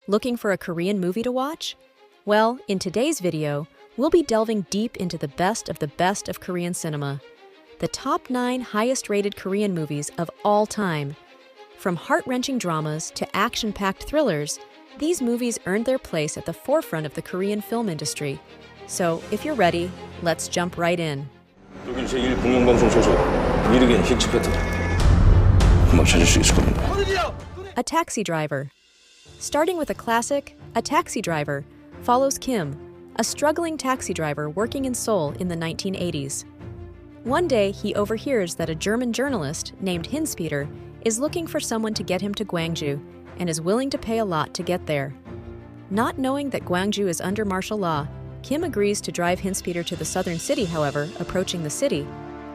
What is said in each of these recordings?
Looking for a Korean movie to watch? Well, in today's video, we'll be delving deep into the best of Korean cinema. The top 9 highest-rated Korean movies of all time. From heart-wrenching dramas to action-packed thrillers, these movies earned their place at the forefront of the Korean film industry. So, if you're ready, let's jump right in. 여긴 제1 공영방송 소속 미르겐 힌츠패드 금방 찾을 수 있을 겁니다. A Taxi Driver. Starting with a classic, A Taxi Driver follows Kim, a struggling taxi driver working in Seoul in the 1980s. One day, he overhears that a German journalist named Hinspeter is looking for someone to get him to Gwangju and is willing to pay a lot to get there. Not knowing that Gwangju is under martial law, Kim agrees to drive Hinspeter to the southern city. However, approaching the city,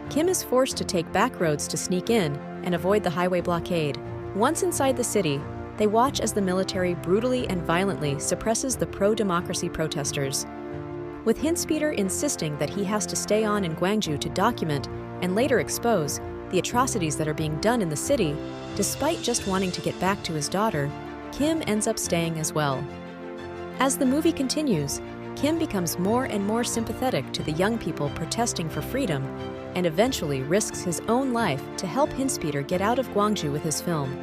Kim is forced to take back roads to sneak in and avoid the highway blockade. Once inside the city, they watch as the military brutally and violently suppresses the pro-democracy protesters. With Hinspeter insisting that he has to stay on in Gwangju to document and later expose the atrocities that are being done in the city, despite just wanting to get back to his daughter, Kim ends up staying as well. As the movie continues, Kim becomes more and more sympathetic to the young people protesting for freedom and eventually risks his own life to help Hinspeter get out of Gwangju with his film.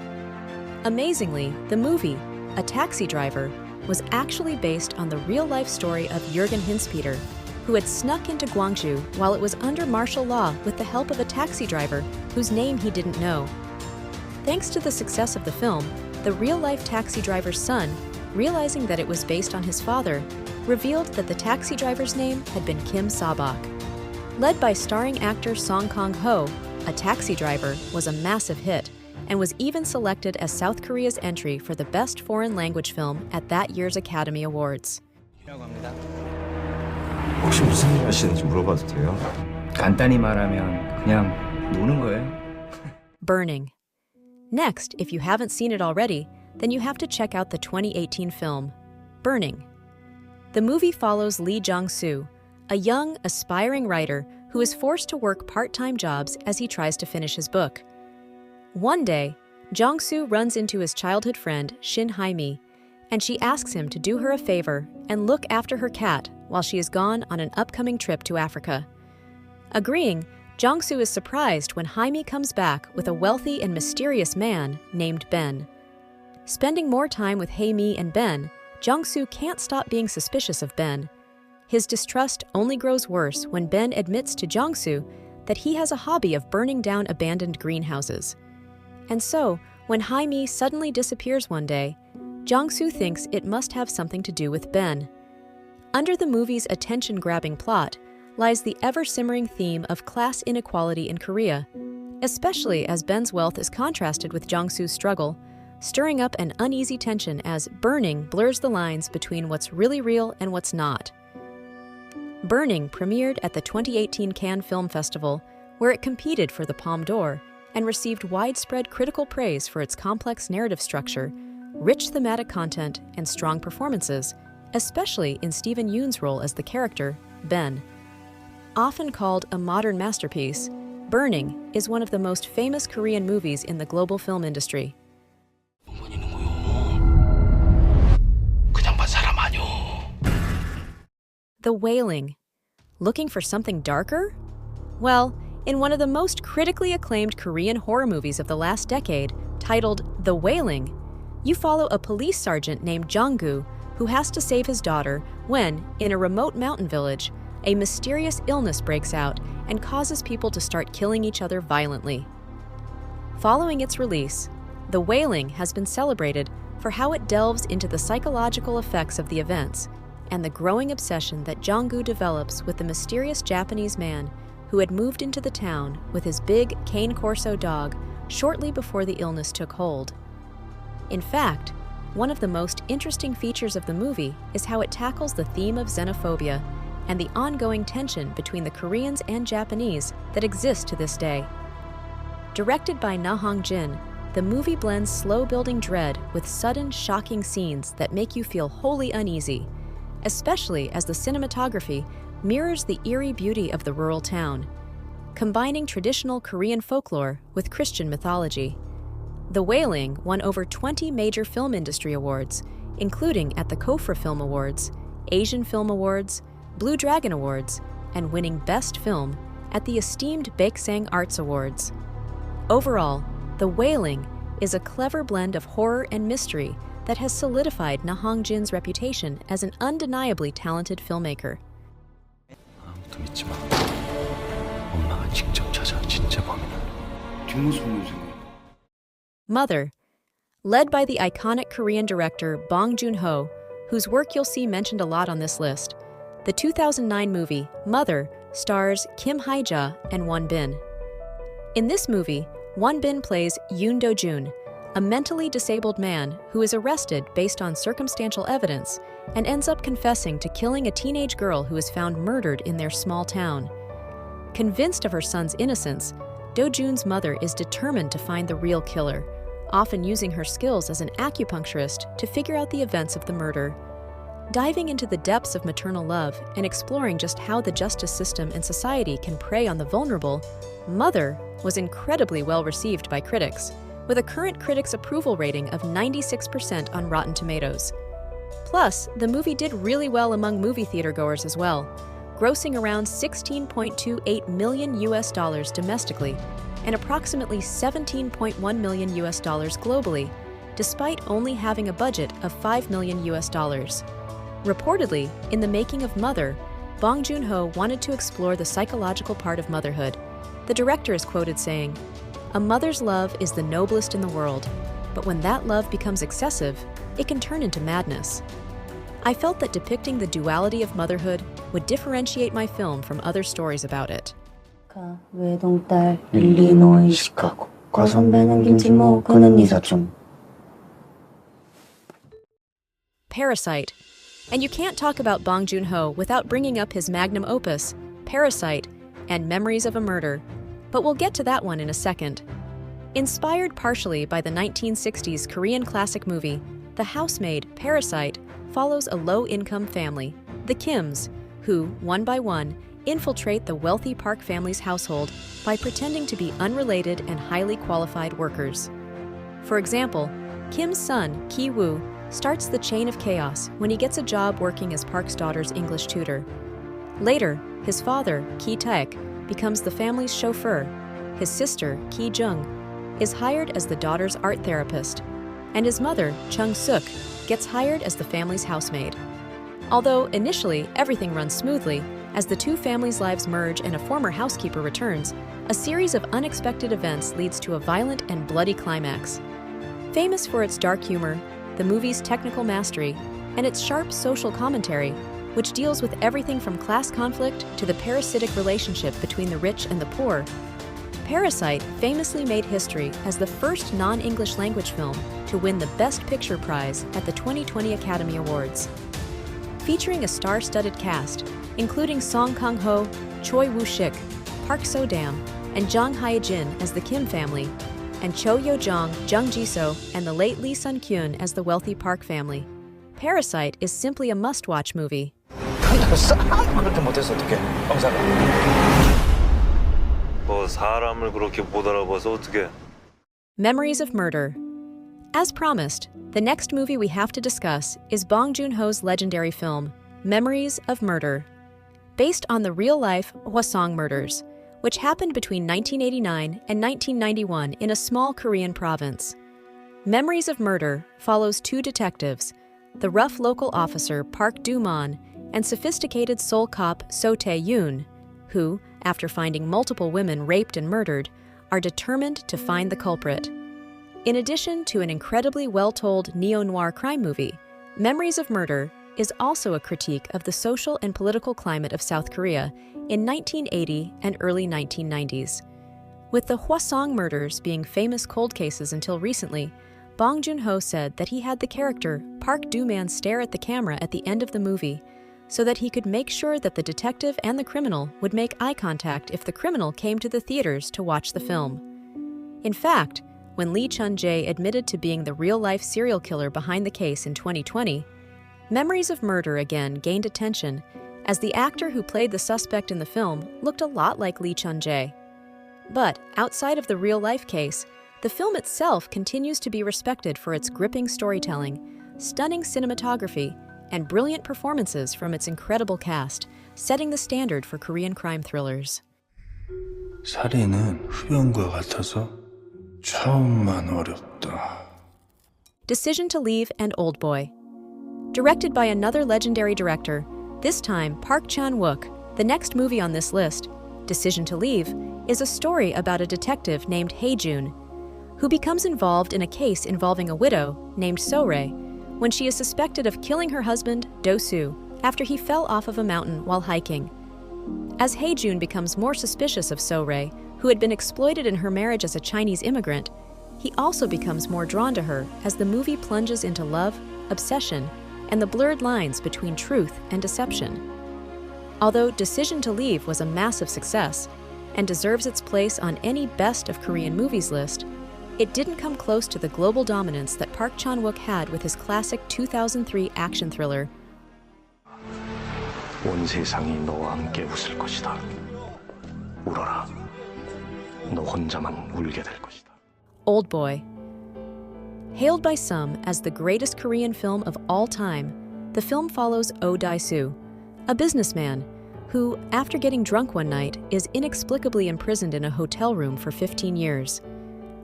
Amazingly, the movie, A Taxi Driver, was actually based on the real-life story of Jürgen Hinspeter, who had snuck into Gwangju while it was under martial law with the help of a taxi driver whose name he didn't know. Thanks to the success of the film, the real-life taxi driver's son, realizing that it was based on his father, revealed that the taxi driver's name had been Kim Sabok. Led by starring actor Song Kang-ho, A Taxi Driver was a massive hit and was even selected as South Korea's entry for the Best Foreign Language Film at that year's Academy Awards. 혹시 무슨 일 하시는지 물어봐도 돼요? 간단히 말하면 그냥 노는 거예요. Burning. Next, if you haven't seen it already, then you have to check out the 2018 film, Burning. The movie follows Lee Jong-soo, a young, aspiring writer who is forced to work part-time jobs as he tries to finish his book. One day, Jong-soo runs into his childhood friend, Shin Hae-mi, and she asks him to do her a favor and look after her cat while she is gone on an upcoming trip to Africa. Agreeing, Jong-soo is surprised when Hae-mi comes back with a wealthy and mysterious man named Ben. Spending more time with Hae-mi and Ben, Jong-soo can't stop being suspicious of Ben. His distrust only grows worse when Ben admits to Jong-soo that he has a hobby of burning down abandoned greenhouses. And so, when Hae-mi suddenly disappears one day, Jong-soo thinks it must have something to do with Ben. Under the movie's attention-grabbing plot lies the ever-simmering theme of class inequality in Korea, especially as Ben's wealth is contrasted with Jong-soo's struggle, stirring up an uneasy tension as Burning blurs the lines between what's really real and what's not. Burning premiered at the 2018 Cannes Film Festival, where it competed for the Palme d'Or and received widespread critical praise for its complex narrative structure, rich thematic content, and strong performances, especially in Steven Yeun's role as the character, Ben. Often called a modern masterpiece, Burning is one of the most famous Korean movies in the global film industry. The Wailing. Looking for something darker? Well, in one of the most critically acclaimed Korean horror movies of the last decade, titled The Wailing, you follow a police sergeant named Jong-gu who has to save his daughter when, in a remote mountain village, a mysterious illness breaks out and causes people to start killing each other violently. Following its release, The Wailing has been celebrated for how it delves into the psychological effects of the events and the growing obsession that Jong-gu develops with the mysterious Japanese man who had moved into the town with his big Cane Corso dog shortly before the illness took hold. In fact, one of the most interesting features of the movie is how it tackles the theme of xenophobia and the ongoing tension between the Koreans and Japanese that exists to this day. Directed by Na Hong-jin, the movie blends slow-building dread with sudden, shocking scenes that make you feel wholly uneasy, especially as the cinematography mirrors the eerie beauty of the rural town, combining traditional Korean folklore with Christian mythology. The Wailing won over 20 major film industry awards, including at the Kofra Film Awards, Asian Film Awards, Blue Dragon Awards, and winning Best Film at the esteemed Baeksang Arts Awards. Overall, The Wailing is a clever blend of horror and mystery that has solidified Na Hong-jin's reputation as an undeniably talented filmmaker. 아무도 믿지 마. 엄마가 직접 찾아 진짜 범인을. 뒷모습은 생각. Mother, led by the iconic Korean director Bong Joon-ho, whose work you'll see mentioned a lot on this list, the 2009 movie Mother stars Kim Hae-ja and Won Bin. In this movie, Won Bin plays Yoon Do-jun, a mentally disabled man who is arrested based on circumstantial evidence and ends up confessing to killing a teenage girl who is found murdered in their small town. Convinced of her son's innocence, Do-jun's mother is determined to find the real killer, often using her skills as an acupuncturist to figure out the events of the murder. Diving into the depths of maternal love and exploring just how the justice system and society can prey on the vulnerable, Mother was incredibly well received by critics, with a current critics' approval rating of 96% on Rotten Tomatoes. Plus, the movie did really well among movie theater goers as well, grossing around $16.28 million domestically and approximately $17.1 million globally, despite only having a budget of $5 million. Reportedly, in the making of Mother, Bong Joon-ho wanted to explore the psychological part of motherhood. The director is quoted saying, "A mother's love is the noblest in the world, but when that love becomes excessive, it can turn into madness." I felt that depicting the duality of motherhood would differentiate my film from other stories about it. 외동딸 일리노이 시카고 과선배는 김치모 그는 이사촌. Parasite. And you can't talk about Bong Joon-ho without bringing up his magnum opus, Parasite, and Memories of a Murder. But we'll get to that one in a second. Inspired partially by the 1960s Korean classic movie, The Housemaid, Parasite follows a low-income family, the Kims, who, one by one, infiltrate the wealthy Park family's household by pretending to be unrelated and highly qualified workers. For example, Kim's son, Ki-woo, starts the chain of chaos when he gets a job working as Park's daughter's English tutor. Later, his father, Ki-taek, becomes the family's chauffeur. His sister, Ki-jung, is hired as the daughter's art therapist, and his mother, Chung-suk, gets hired as the family's housemaid. Although initially everything runs smoothly, as the two families' lives merge and a former housekeeper returns, a series of unexpected events leads to a violent and bloody climax. Famous for its dark humor, the movie's technical mastery, and its sharp social commentary, which deals with everything from class conflict to the parasitic relationship between the rich and the poor, Parasite famously made history as the first non-English language film to win the Best Picture prize at the 2020 Academy Awards. Featuring a star-studded cast, including Song Kang-ho, Choi Woo-shik, Park So-dam, and Jang Hae-jin as the Kim family, and Cho Yo-jong, Jung Ji-so, and the late Lee Sun-kyun as the wealthy Park family. Parasite is simply a must-watch movie. 그렇게 못해서 어떡해? 형사가. 뭐 사람을 그렇게 못 알아봐서 어떡해? Memories of Murder. As promised, the next movie we have to discuss is Bong Joon-ho's legendary film, Memories of Murder, based on the real-life Hwasong murders, which happened between 1989 and 1991 in a small Korean province. Memories of Murder follows two detectives, the rough local officer Park Do-man and sophisticated Seoul cop So Tae-yoon, who, after finding multiple women raped and murdered, are determined to find the culprit. In addition to an incredibly well-told neo-noir crime movie, Memories of Murder is also a critique of the social and political climate of South Korea in 1980 and early 1990s. With the Hwasong murders being famous cold cases until recently, Bong Joon-ho said that he had the character Park Do-man stare at the camera at the end of the movie so that he could make sure that the detective and the criminal would make eye contact if the criminal came to the theaters to watch the film. In fact, when Lee Chun-jae admitted to being the real-life serial killer behind the case in 2020, Memories of Murder again gained attention as the actor who played the suspect in the film looked a lot like Lee Chun-jae. But outside of the real-life case, the film itself continues to be respected for its gripping storytelling, stunning cinematography, and brilliant performances from its incredible cast, setting the standard for Korean crime thrillers. 살인은 흡연과 같아서 처음만 어렵다. Decision to Leave and Oldboy. Directed by another legendary director, this time Park Chan-wook, the next movie on this list, Decision to Leave, is a story about a detective named Hae-jun, who becomes involved in a case involving a widow named So-rae when she is suspected of killing her husband, Do-soo, after he fell off of a mountain while hiking. As Hae-jun becomes more suspicious of So-rae, who had been exploited in her marriage as a Chinese immigrant, he also becomes more drawn to her as the movie plunges into love, obsession, and the blurred lines between truth and deception. Although Decision to Leave was a massive success and deserves its place on any Best of Korean Movies list, it didn't come close to the global dominance that Park Chan-wook had with his classic 2003 action thriller, 온 세상이 너와 함께 웃을 것이다. 울어라. 너 혼자만 울게 될 것이다. Oldboy. Hailed by some as the greatest Korean film of all time, the film follows Oh Dae-soo, a businessman who, after getting drunk one night, is inexplicably imprisoned in a hotel room for 15 years.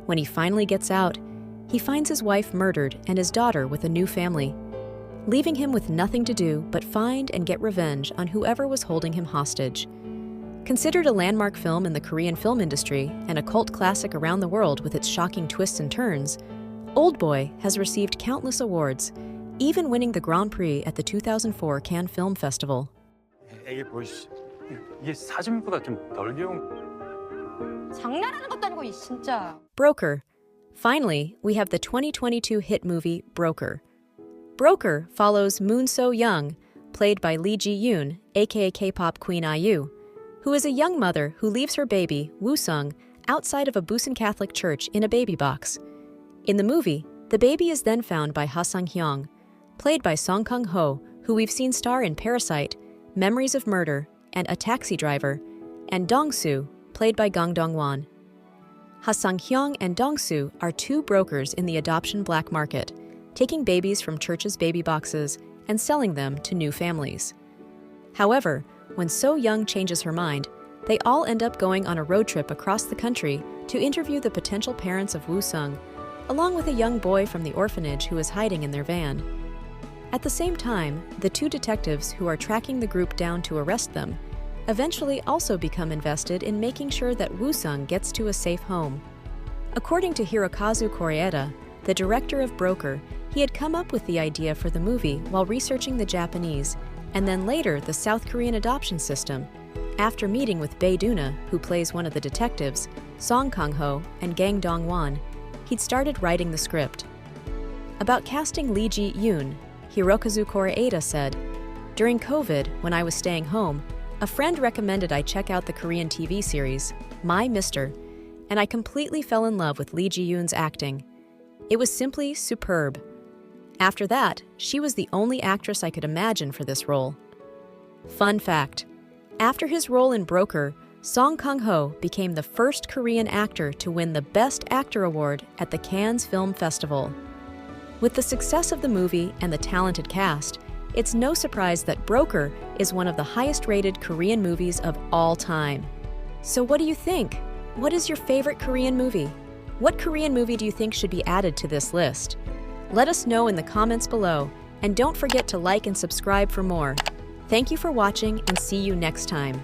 When he finally gets out, he finds his wife murdered and his daughter with a new family, leaving him with nothing to do but find and get revenge on whoever was holding him hostage. Considered a landmark film in the Korean film industry and a cult classic around the world with its shocking twists and turns, Oldboy has received countless awards, even winning the Grand Prix at the 2004 Cannes Film Festival. 이게 보이시죠? 이게 사진보다 좀 덜 귀여운. 장난하는 것도 아니고 진짜. Broker. Finally, we have the 2022 hit movie Broker. Broker follows Moon So-young, played by Lee Ji-yoon, aka K-pop queen IU, who is a young mother who leaves her baby, Woo-sung, outside of a Busan Catholic church in a baby box. In the movie, the baby is then found by Ha Sang-hyung, played by Song Kang-ho, who we've seen star in Parasite, Memories of Murder, and A Taxi Driver, and Dong-soo, played by Gang Dong-won. Ha Sang-hyung and Dong-soo are two brokers in the adoption black market, taking babies from churches' baby boxes and selling them to new families. However, when So-young changes her mind, they all end up going on a road trip across the country to interview the potential parents of Woo-sung, along with a young boy from the orphanage who is hiding in their van. At the same time, the two detectives who are tracking the group down to arrest them eventually also become invested in making sure that Woo-sung gets to a safe home. According to Hirokazu Koreeda, the director of Broker, he had come up with the idea for the movie while researching the Japanese and then later the South Korean adoption system. After meeting with Bae Doona, who plays one of the detectives, Song Kang-ho, and Gang Dong-won, he'd started writing the script. About casting Lee Ji-yoon, Hirokazu Koreeda said, "During COVID, when I was staying home, a friend recommended I check out the Korean TV series, My Mister, and I completely fell in love with Lee Ji-yoon's acting. It was simply superb. After that, she was the only actress I could imagine for this role." Fun fact: after his role in Broker, Song Kang-ho became the first Korean actor to win the Best Actor award at the Cannes Film Festival. With the success of the movie and the talented cast, it's no surprise that Broker is one of the highest-rated Korean movies of all time. So what do you think? What is your favorite Korean movie? What Korean movie do you think should be added to this list? Let us know in the comments below, and don't forget to like and subscribe for more. Thank you for watching, and see you next time.